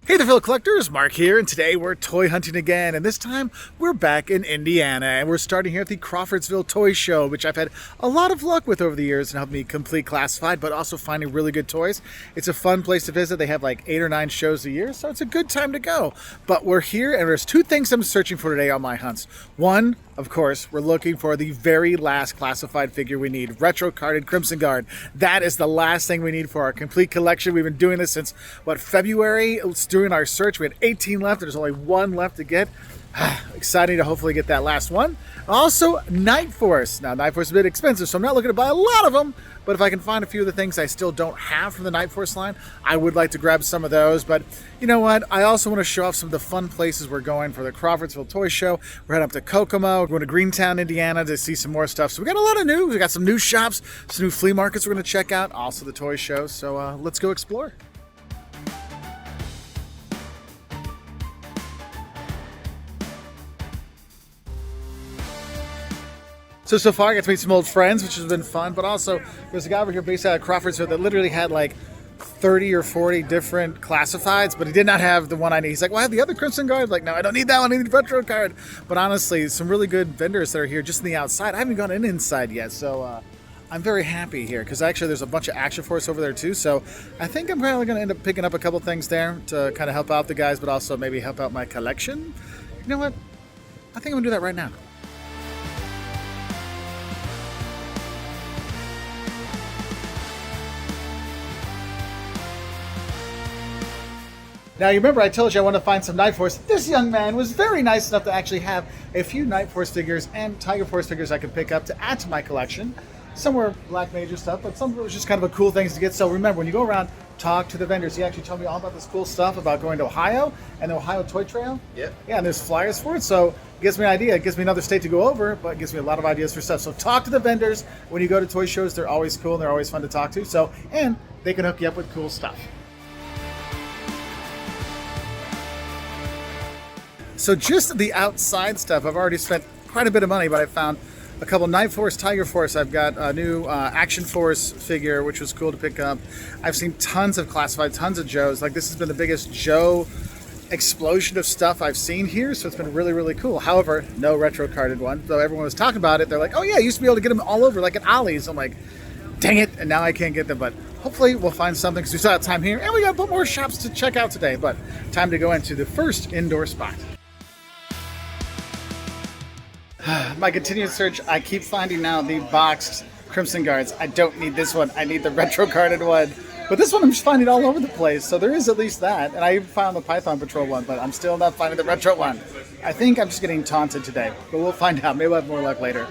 Hey there, fellow collectors, Mark here, and today we're toy hunting again, and this time we're back in Indiana, and we're starting here at the Crawfordsville Toy Show, which I've had a lot of luck with over the years and helped me complete classified, but also finding really good toys. It's a fun place to visit. They have like 8 or 9 shows a year, so it's a good time to go. But we're here, and there's 2 things I'm searching for today on my hunts. One, of course, we're looking for the very last classified figure we need, retro carded Crimson Guard. That is the last thing we need for our complete collection. We've been doing this since, February? During our search, we had 18 left. There's only 1 left to get. Exciting to hopefully get that last one. Also, Night Force. Now, Night Force is a bit expensive, so I'm not looking to buy a lot of them, but if I can find a few of the things I still don't have from the Night Force line, I would like to grab some of those. But you know what? I also want to show off some of the fun places we're going for the Crawfordsville Toy Show. We're heading up to Kokomo. We're going to Greentown, Indiana to see some more stuff. So we got a lot of news. We got some new shops, some new flea markets we're going to check out, also the toy show. So let's go explore. So far I got to meet some old friends, which has been fun, but also there's a guy over here based out of Crawfordsville that literally had like 30 or 40 different classifieds, but he did not have the one I need. He's like, well, I have the other Crimson Guard. Like, no, I don't need that one. I need the retro card. But honestly, some really good vendors that are here just in the outside. I haven't gone in inside yet, so I'm very happy here because actually there's a bunch of Action Force over there too. So I think I'm probably going to end up picking up a couple things there to kind of help out the guys, but also maybe help out my collection. You know what? I think I'm going to do that right now. Now, you remember I told you I wanted to find some Night Force. This young man was very nice enough to actually have a few Night Force figures and Tiger Force figures I could pick up to add to my collection. Some were Black Major stuff, but some of it was just kind of a cool things to get. So remember, when you go around, talk to the vendors. He actually told me all about this cool stuff about going to Ohio and the Ohio Toy Trail. Yep. Yeah, and there's flyers for it. So it gives me an idea. It gives me another state to go over, but it gives me a lot of ideas for stuff. So talk to the vendors. When you go to toy shows, they're always cool and they're always fun to talk to. So, and they can hook you up with cool stuff. So just the outside stuff, I've already spent quite a bit of money, but I found a couple Night Force, Tiger Force. I've got a new Action Force figure, which was cool to pick up. I've seen tons of classified, tons of Joes. Like, this has been the biggest Joe explosion of stuff I've seen here, so it's been really, really cool. However, no retro carded one. Though everyone was talking about it, they're like, oh yeah, I used to be able to get them all over, like at Ollie's. I'm like, dang it, and now I can't get them, but hopefully we'll find something because we still have time here, and we got a couple more shops to check out today, but time to go into the first indoor spot. My continued search, I keep finding now the boxed Crimson Guards. I don't need this one. I need the retro carded one. But this one I'm just finding all over the place, so there is at least that. And I even found the Python Patrol one, but I'm still not finding the retro one. I think I'm just getting taunted today, but we'll find out. Maybe we'll have more luck later.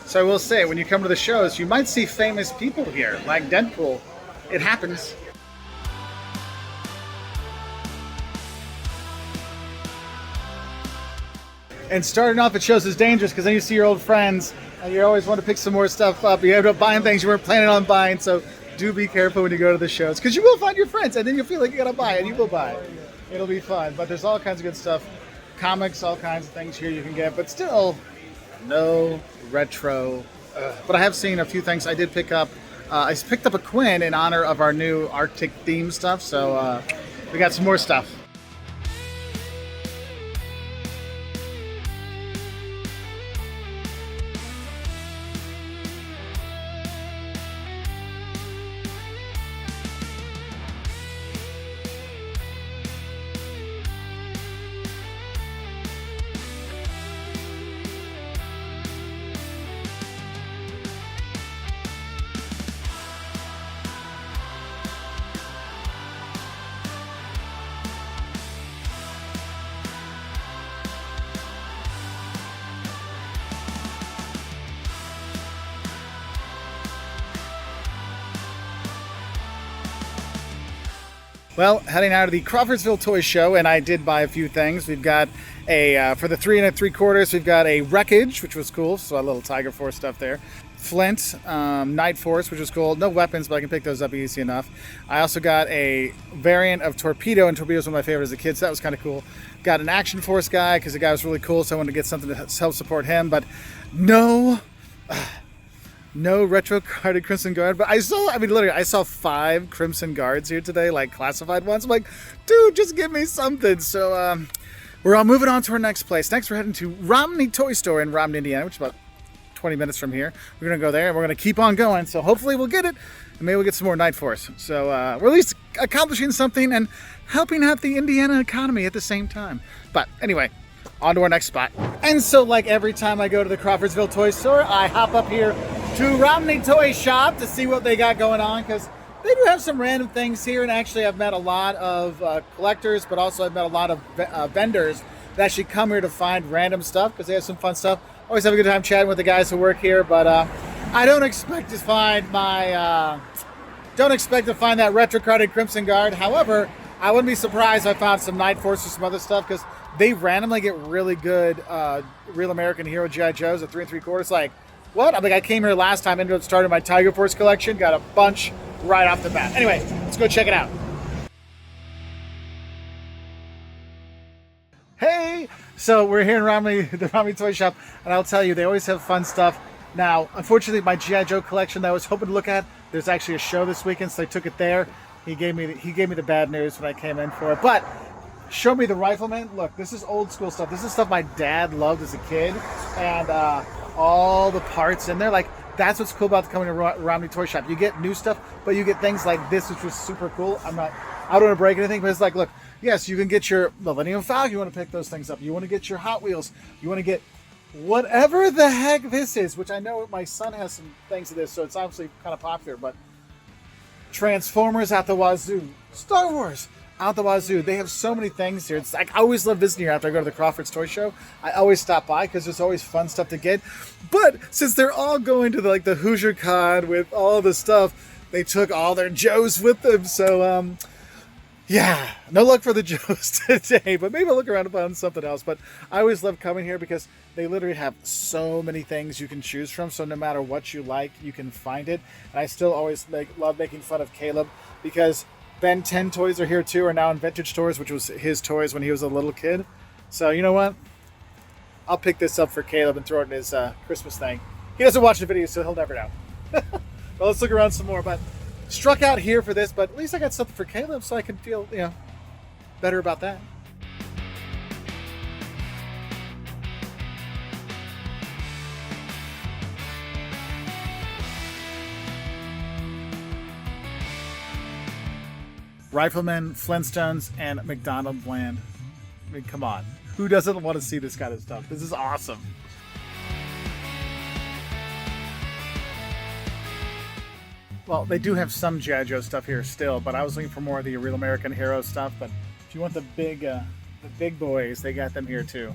So I will say, when you come to the shows, you might see famous people here, like Deadpool. It happens. And starting off at shows is dangerous because then you see your old friends and you always want to pick some more stuff up. You end up buying things you weren't planning on buying, so do be careful when you go to the shows because you will find your friends and then you'll feel like you gotta buy it and you will buy it. It'll be fun, but there's all kinds of good stuff. Comics, all kinds of things here you can get, but still no retro. But I have seen a few things I did pick up. I picked up a Quinn in honor of our new Arctic theme stuff, so we got some more stuff. Well, heading out of the Crawfordsville Toy Show, and I did buy a few things. We've got a, for the 3 3/4, we've got a Wreckage, which was cool, so a little Tiger Force stuff there. Flint, Night Force, which was cool. No weapons, but I can pick those up easy enough. I also got a variant of Torpedo, and Torpedo was one of my favorites as a kid, so that was kind of cool. Got an Action Force guy, because the guy was really cool, so I wanted to get something to help support him, but no no retro carded Crimson Guard, but literally, I saw 5 Crimson Guards here today, like classified ones. I'm like, dude, just give me something. So we're all moving on to our next place. Next, we're heading to Romney Toy Store in Romney, Indiana, which is about 20 minutes from here. We're going to go there, and we're going to keep on going. So hopefully we'll get it, and maybe we'll get some more Night Force. So we're at least accomplishing something and helping out the Indiana economy at the same time. But anyway, on to our next spot. And so like every time I go to the Crawfordsville Toy Store, I hop up here to Romney Toy Shop to see what they got going on, because they do have some random things here. And actually I've met a lot of collectors, but also I've met a lot of vendors that actually come here to find random stuff because they have some fun stuff. Always have a good time chatting with the guys who work here, but I don't expect to find that retro carded Crimson Guard. However, I wouldn't be surprised if I found some Night Force or some other stuff, because they randomly get really good Real American Hero G.I. Joes at 3 3/4. Like, what? I came here last time, ended up starting my Tiger Force collection, got a bunch right off the bat. Anyway, let's go check it out. Hey! So we're here in the Romney Toy Shop, and I'll tell you, they always have fun stuff. Now, unfortunately, my G.I. Joe collection that I was hoping to look at, there's actually a show this weekend, so I took it there. He gave me the bad news when I came in for it. But show me the Rifleman. Look, this is old school stuff. This is stuff my dad loved as a kid, and all the parts in there. Like, that's what's cool about coming to Romney Toy Shop. You get new stuff, but you get things like this, which was super cool. I don't want to break anything, but it's like, look, yes, you can get your Millennium Falcon. You want to pick those things up. You want to get your Hot Wheels. You want to get whatever the heck this is, which I know my son has some things of this, so it's obviously kind of popular, but Transformers out the wazoo. Star Wars out the wazoo. They have so many things here. It's like, I always love visiting here after I go to the Crawford's Toy Show. I always stop by because there's always fun stuff to get. But since they're all going to the Hoosier Con with all the stuff, they took all their Joes with them. So, yeah, no luck for the Joes today, but maybe I'll look around and find something else. But I always love coming here because they literally have so many things you can choose from. So no matter what you like, you can find it. And I still always love making fun of Caleb, because Ben 10 toys are here too, are now in vintage stores, which was his toys when he was a little kid. So you know what? I'll pick this up for Caleb and throw it in his Christmas thing. He doesn't watch the video, so he'll never know. Well, let's look around some more. But struck out here for this, but at least I got something for Caleb, so I can feel, better about that. Riflemen, Flintstones, and McDonald Land. I mean, come on. Who doesn't want to see this kind of stuff? This is awesome. Well, they do have some G.I. Joe stuff here still, but I was looking for more of the Real American Hero stuff. But if you want the big boys, they got them here too.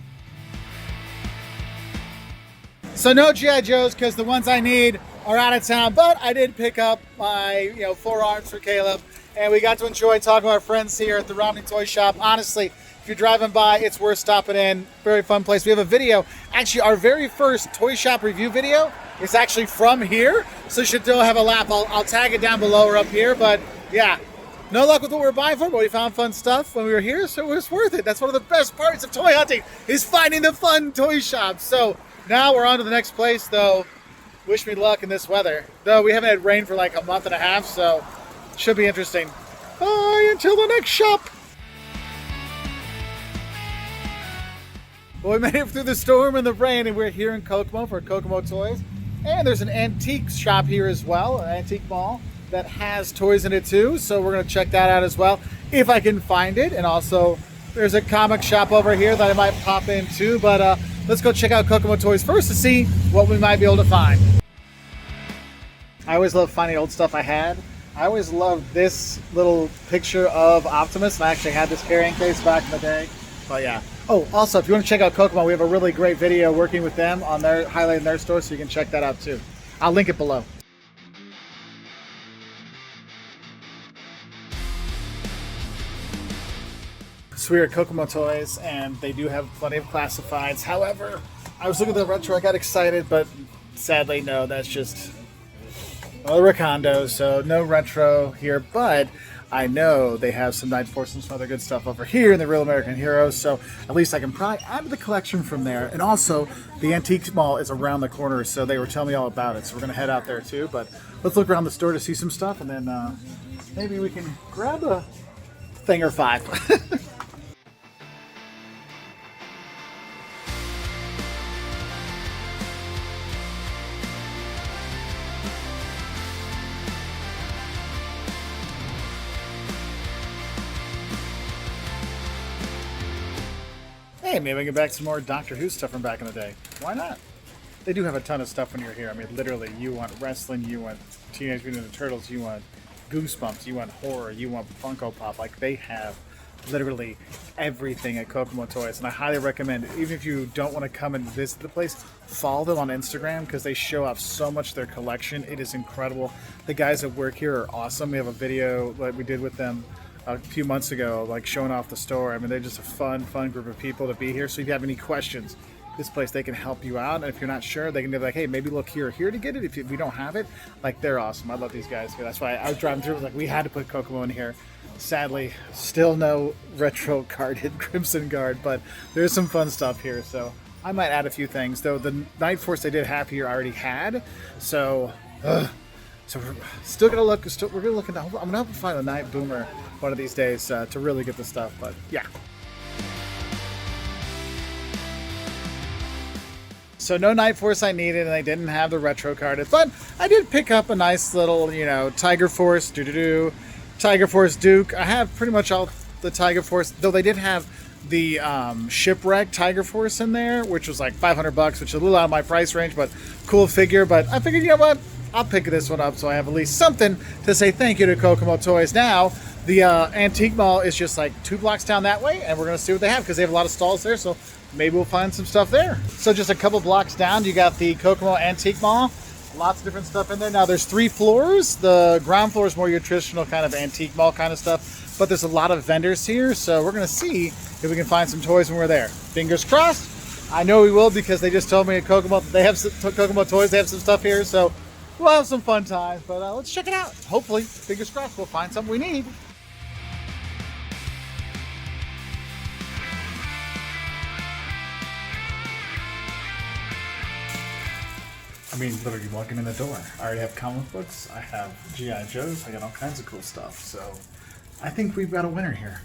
So no G.I. Joes, because the ones I need are out of town. But I did pick up my 4 arms for Caleb, and we got to enjoy talking to our friends here at the Romney Toy Shop. Honestly, if you're driving by, it's worth stopping in. Very fun place. We have a video. Actually, our very first Toy Shop review video is actually from here, so you should still have a lap. I'll tag it down below or up here. But yeah, no luck with what we were buying for, but we found fun stuff when we were here, so it was worth it. That's one of the best parts of toy hunting, is finding the fun toy shops. So now we're on to the next place, though. Wish me luck in this weather. Though we haven't had rain for like a month and a half, so should be interesting. Bye until the next shop. Well, we made it through the storm and the rain, and we're here in Kokomo for Kokomo Toys. And there's an antique shop here as well, an antique mall that has toys in it too. So we're going to check that out as well, if I can find it. And also, there's a comic shop over here that I might pop into. But let's go check out Kokomo Toys first to see what we might be able to find. I always love finding old stuff I had. I always loved this little picture of Optimus, and I actually had this carrying case back in the day. But yeah. Oh, also, if you want to check out Kokomo, we have a really great video working with them on their highlighting their store, so you can check that out too. I'll link it below. So we're at Kokomo Toys, and they do have plenty of classifieds. However, I was looking at the retro, I got excited, but sadly, no, that's just Well, Rakondos, so no retro here, but I know they have some Night Force and some other good stuff over here in the Real American Heroes, so at least I can probably add to the collection from there. And also, the Antique Mall is around the corner, so they were telling me all about it, so we're going to head out there too. But let's look around the store to see some stuff, and then maybe we can grab a thing or five. Hey, maybe we can get back to some more Doctor Who stuff from back in the day. Why not? They do have a ton of stuff when you're here. I mean, literally, you want wrestling, you want Teenage Mutant Ninja Turtles, you want Goosebumps, you want horror, you want Funko Pop. Like, they have literally everything at Kokomo Toys, and I highly recommend, even if you don't want to come and visit the place, follow them on Instagram because they show off so much of their collection. It is incredible. The guys that work here are awesome. We have a video like we did with them a few months ago, like showing off the store. I mean, they're just a fun group of people to be here. So if you have any questions, this place, they can help you out. And if you're not sure, they can be like, hey, maybe look here or here to get it. If we don't have it, like, they're awesome. I love these guys. That's why I was driving through, like, we had to put Kokomo in here. Sadly, still no retro carded Crimson Guard, but there's some fun stuff here. So I might add a few things, though. The Night Force they did have here I already had. So we're still gonna look. We're gonna look into. I'm gonna have to find a Night Boomer one of these days to really get the stuff. But yeah. So no Night Force I needed, and I didn't have the retro carded, but I did pick up a nice little, Tiger Force, Tiger Force Duke. I have pretty much all the Tiger Force, though they did have the Shipwreck Tiger Force in there, which was like $500, which is a little out of my price range, but cool figure. But I figured, you know what? I'll pick this one up so I have at least something to say thank you to Kokomo Toys. Now, the Antique Mall is just like 2 blocks down that way, and we're going to see what they have because they have a lot of stalls there, so maybe we'll find some stuff there. So just a couple blocks down, you got the Kokomo Antique Mall. Lots of different stuff in there. Now, there's 3 floors. The ground floor is more your traditional kind of antique mall kind of stuff, but there's a lot of vendors here, so we're going to see if we can find some toys when we're there. Fingers crossed. I know we will because they just told me at Kokomo they have some, Kokomo Toys, they have some stuff here, so we'll have some fun times, but let's check it out. Hopefully, fingers crossed, we'll find something we need. I mean, literally walking in the door. I already have comic books, I have G.I. Joes, I got all kinds of cool stuff, so I think we've got a winner here.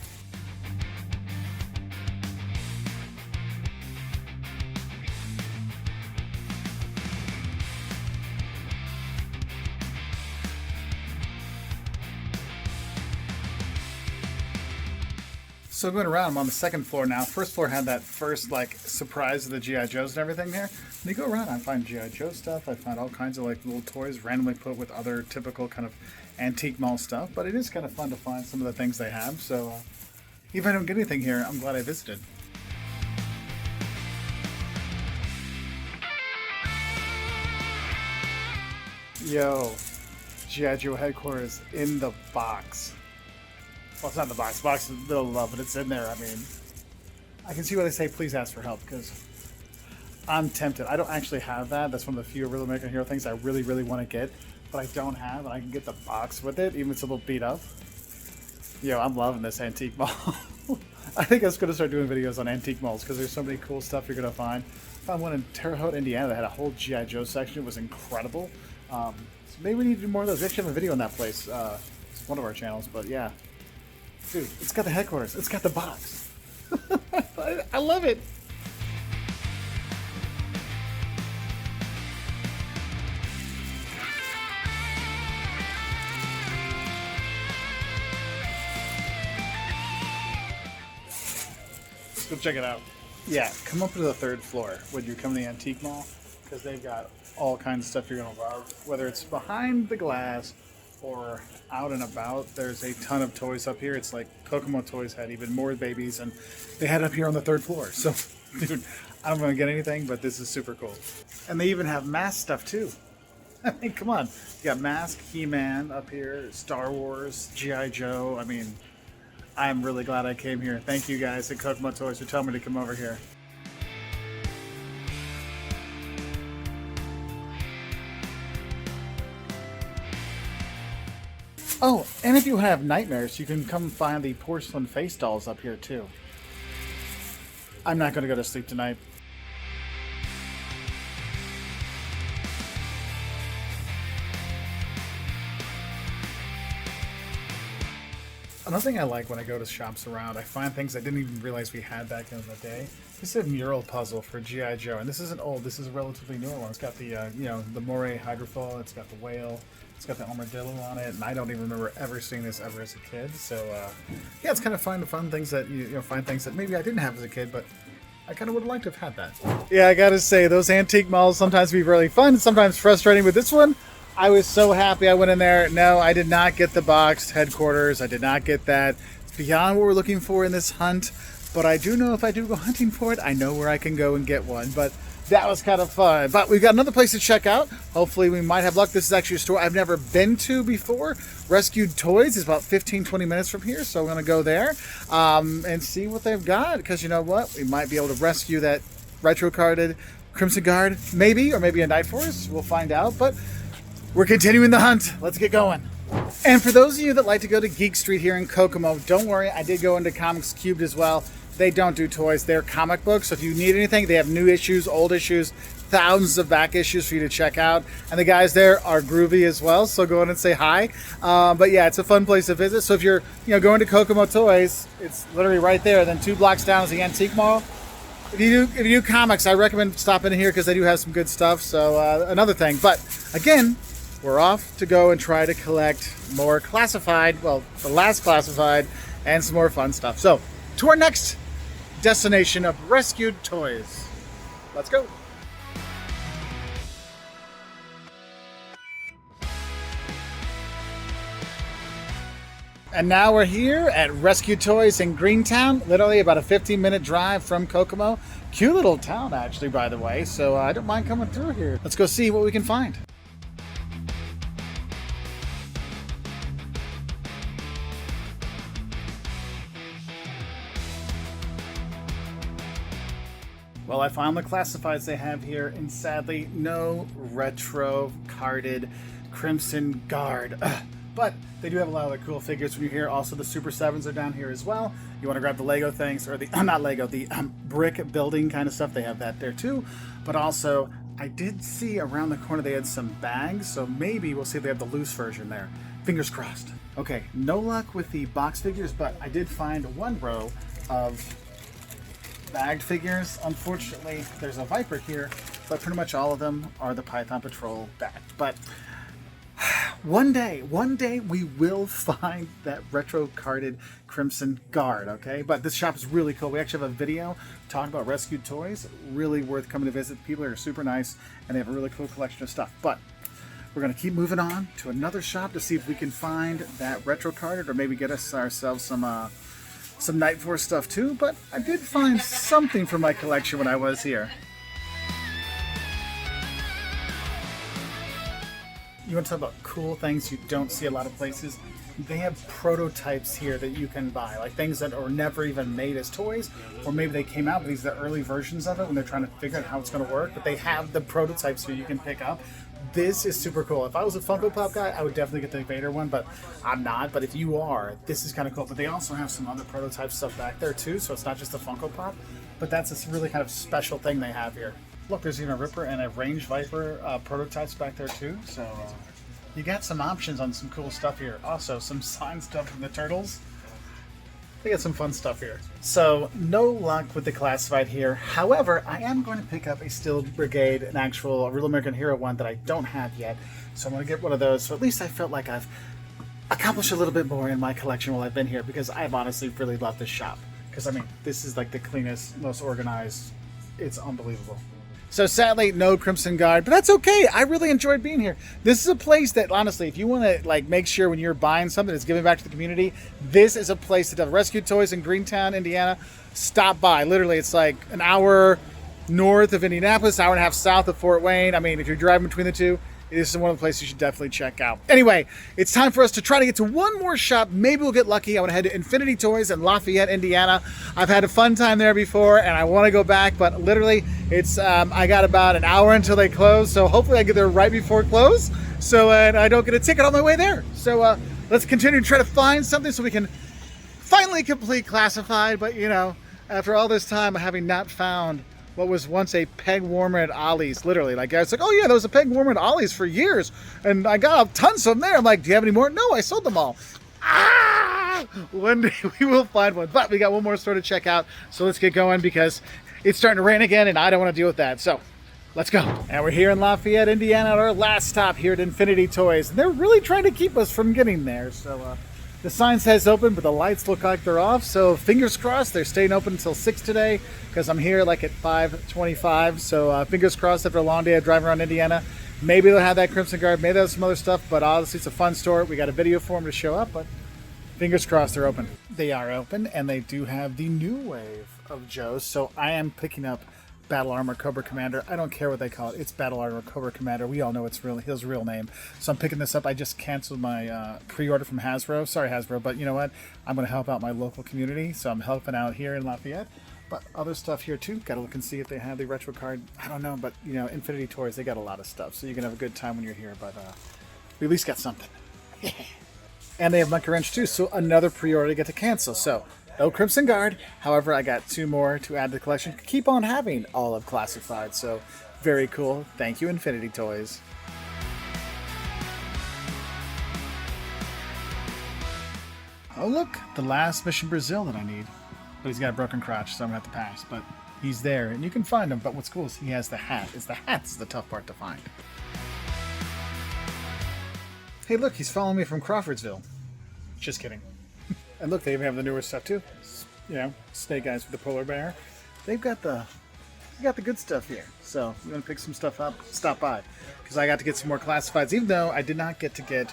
So going around, I'm on the second floor now. First floor had that first surprise of the G.I. Joes and everything there. And you go around, I find G.I. Joe stuff. I find all kinds of little toys randomly put with other typical kind of antique mall stuff. But it is kind of fun to find some of the things they have. So even if I don't get anything here, I'm glad I visited. Yo, G.I. Joe headquarters in the box. Well, it's not in the box. The box is in the middle of, but it's in there. I mean, I can see why they say please ask for help because I'm tempted. I don't actually have that. That's one of the few Real American Hero things I really, really want to get, but I don't have, and I can get the box with it, even if it's a little beat up. Yo, I'm loving this antique mall. I think I was going to start doing videos on antique malls because there's so many cool stuff you're going to find. I found one in Terre Haute, Indiana that had a whole G.I. Joe section. It was incredible. So maybe we need to do more of those. We actually have a video on that place. It's one of our channels, but yeah. Dude, it's got the headquarters. It's got the box. I love it. Let's go check it out. Yeah, come up to the 3rd floor when you come to the Antique Mall because they've got all kinds of stuff you're going to love. Whether it's behind the glass or out and about, there's a ton of toys up here. It's like Kokomo Toys had even more babies, and they had it up here on the 3rd floor. So, dude, I don't want to get anything, but this is super cool. And they even have mask stuff too. I mean, come on. You got Mask, He-Man up here, Star Wars, G.I. Joe. I mean, I'm really glad I came here. Thank you guys at Kokomo Toys for telling me to come over here. Oh, and if you have nightmares, you can come find the porcelain face dolls up here too. I'm not going to go to sleep tonight. Another thing I like when I go to shops around, I find things I didn't even realize we had back in the day. This is a mural puzzle for G.I. Joe, and this isn't old. This is a relatively newer one. It's got the, the Moray Hydrofoil. It's got the whale. It's got the armadillo on it, and I don't even remember ever seeing this ever as a kid. So, yeah, it's kind of fun to find things that find things that maybe I didn't have as a kid, but I kind of would have liked to have had that. Yeah, I gotta say, those antique malls sometimes be really fun, sometimes frustrating. With this one, I was so happy I went in there. No, I did not get the boxed headquarters. I did not get that. It's beyond what we're looking for in this hunt. But I do know if I do go hunting for it, I know where I can go and get one. But that was kind of fun. But we've got another place to check out. Hopefully we might have luck. This is actually a store I've never been to before. Rescued Toys is about 15-20 minutes from here. So we're going to go there and see what they've got. Because you know what? We might be able to rescue that retro-carded Crimson Guard. Maybe, or maybe a Night Force. We'll find out. But we're continuing the hunt. Let's get going. And for those of you that like to go to Geek Street here in Kokomo, don't worry, I did go into Comics Cubed as well. They don't do toys, they're comic books. So if you need anything, they have new issues, old issues, thousands of back issues for you to check out. And the guys there are groovy as well, so go in and say hi. But yeah, it's a fun place to visit. So if you're going to Kokomo Toys, it's literally right there. Then 2 blocks down is the Antique Mall. If you do comics, I recommend stopping in here because they do have some good stuff. So another thing. But again, we're off to go and try to collect more classified, well, the last classified, and some more fun stuff. So, to our next destination of rescued toys. Let's go. And now we're here at Rescued Toys in Greentown, literally about a 15-minute drive from Kokomo. Cute little town, actually, by the way, so I don't mind coming through here. Let's go see what we can find. Well, I found the classifieds they have here, and sadly, no retro carded Crimson Guard. But they do have a lot of the cool figures from here. Also, the Super 7s are down here as well. You want to grab the Lego things, or the, not Lego, the brick building kind of stuff, they have that there too. But also, I did see around the corner they had some bags, so maybe we'll see if they have the loose version there. Fingers crossed. Okay, no luck with the box figures, but I did find one row of bagged figures. Unfortunately, there's a Viper here, but pretty much all of them are the Python Patrol bagged. But one day we will find that retro carded Crimson Guard, okay? But this shop is really cool. We actually have a video talking about rescued toys. Really worth coming to visit. People are super nice, and they have a really cool collection of stuff. But we're going to keep moving on to another shop to see if we can find that retro carded, or maybe get us ourselves some Night Force stuff too, but I did find something for my collection when I was here. You want to talk about cool things you don't see a lot of places? They have prototypes here that you can buy, like things that are never even made as toys, or maybe they came out, but these are the early versions of it when they're trying to figure out how it's going to work, but they have the prototypes here you can pick up. This is super cool. If I was a Funko Pop guy, I would definitely get the Vader one, but I'm not. But if you are, this is kind of cool. But they also have some other prototype stuff back there too, so it's not just the Funko Pop, but that's a really kind of special thing they have here. Look, there's even a Ripper and a Range Viper prototypes back there too, so you got some options on some cool stuff here. Also, some signed stuff from the Turtles. They got some fun stuff here. So, no luck with the classified here. However, I am going to pick up a Steel Brigade, an actual Real American Hero one that I don't have yet. So I'm going to get one of those. So at least I felt like I've accomplished a little bit more in my collection while I've been here, because I've honestly really loved this shop. Because, I mean, this is like the cleanest, most organized. It's unbelievable. So sadly, no Crimson Guard, but that's okay. I really enjoyed being here. This is a place that, honestly, if you want to like make sure when you're buying something that's giving back to the community, this is a place that does. Rescued Toys in Greentown, Indiana. Stop by. Literally, it's like an hour north of Indianapolis, hour and a half south of Fort Wayne. I mean, if you're driving between the two, this is one of the places you should definitely check out. Anyway, it's time for us to try to get to one more shop. Maybe we'll get lucky. I want to head to Infinity Toys in Lafayette, Indiana. I've had a fun time there before, and I want to go back, but literally, it's I got about an hour until they close, so hopefully I get there right before close, so and I don't get a ticket on my way there. So let's continue to try to find something so we can finally complete Classified. But you know, after all this time having not found what was once a peg warmer at Ollie's, literally, like I was like, oh yeah, there was a peg warmer at Ollie's for years, and I got tons of them there. I'm like, do you have any more? No, I sold them all. One day we will find one, but we got one more store to check out, so let's get going because it's starting to rain again and I don't want to deal with that. So let's go. And we're here in Lafayette, Indiana, at our last stop here at Infinity Toys. And they're really trying to keep us from getting there. So the sign says open, but the lights look like they're off. So fingers crossed they're staying open until 6 today because I'm here like at 5:25. So fingers crossed after a long day of driving around Indiana. Maybe they'll have that Crimson Guard. Maybe they'll have some other stuff. But honestly, it's a fun store. We got a video for them to show up, but fingers crossed they're open. They are open, and they do have the new wave of Joes. So I am picking up Battle Armor Cobra Commander. I don't care what they call it. It's Battle Armor Cobra Commander. We all know it's his real name. So I'm picking this up. I just canceled my pre-order from Hasbro. Sorry, Hasbro, but you know what? I'm going to help out my local community. So I'm helping out here in Lafayette. But other stuff here too. Got to look and see if they have the retro card. I don't know, but you know, Infinity Toys, they got a lot of stuff. So you can have a good time when you're here. But we at least got something. And they have Monkey Wrench too. So another pre-order to get to cancel. So no Crimson Guard. However, I got 2 more to add to the collection. Keep on having all of Classified. So very cool. Thank you, Infinity Toys. Oh look, the last Mission Brazil that I need. But he's got a broken crotch, so I'm going to have to pass. But he's there, and you can find him. But what's cool is he has the hat. It's the hat's the tough part to find. Hey look, he's following me from Crawfordsville. Just kidding. And look, they even have the newer stuff too. You know, Snake Eyes with the polar bear. They got the good stuff here. So if you want to pick some stuff up, stop by. Because I got to get some more Classifieds. Even though I did not get to get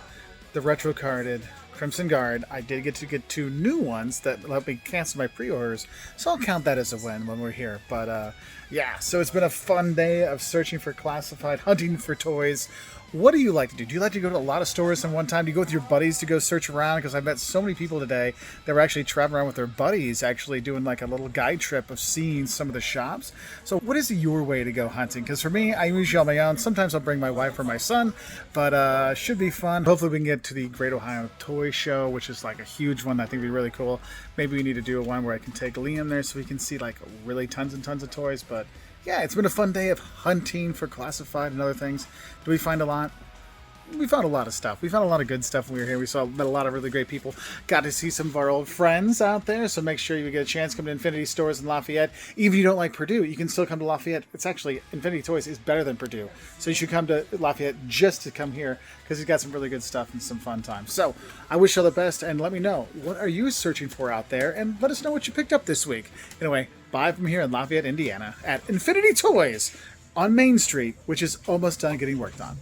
the retro carded Crimson Guard, I did get to get 2 new ones that let me cancel my pre-orders. So I'll count that as a win when we're here. But yeah, so it's been a fun day of searching for Classified, hunting for toys. What do you like to do? Do you like to go to a lot of stores in one time? Do you go with your buddies to go search around? Because I met so many people today that were actually traveling around with their buddies, actually doing like a little guide trip of seeing some of the shops. So what is your way to go hunting? Because for me, I'm usually on my own. Sometimes I'll bring my wife or my son, but should be fun. Hopefully we can get to the Great Ohio Toy Show, which is like a huge one. I think would be really cool. Maybe we need to do one where I can take Liam there so we can see like really tons and tons of toys. But yeah, it's been a fun day of hunting for Classified and other things. Do we find a lot? We found a lot of stuff. We found a lot of good stuff when we were here. Met a lot of really great people. Got to see some of our old friends out there. So make sure you get a chance. Come to Infinity Stores in Lafayette. Even if you don't like Purdue, you can still come to Lafayette. It's actually, Infinity Toys is better than Purdue. So you should come to Lafayette just to come here because he's got some really good stuff and some fun times. So I wish you all the best and let me know, what are you searching for out there? And let us know what you picked up this week. Anyway, bye from here in Lafayette, Indiana at Infinity Toys on Main Street, which is almost done getting worked on.